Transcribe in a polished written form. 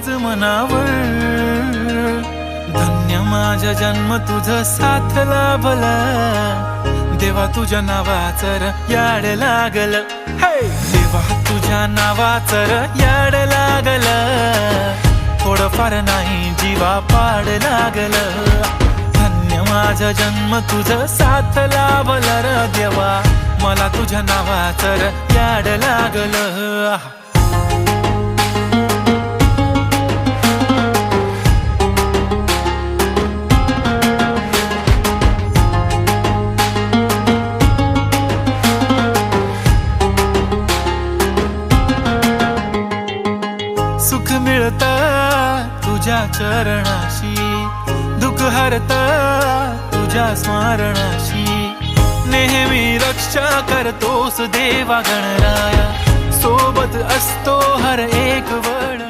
आज मनावर. धन्य माझा जन्म तुझ साथ लाभला, देवा तुझ्या नावाचं र याड लागल. देवा तुझ्या नावाचं र याड लागल, थोडंफार नाही जीवा पाड लागल. धन्य माझा जन्म तुझ साथ लाभला र देवा, मला तुझ्या नावाचं र याड लागल. सुख मिळत तुझ्या चरणाशी, दुःख हरत तुझ्या स्मरणाशी. नेहमी रक्षा करतोस देवा गणराया, सोबत असतो हर एक वेळ.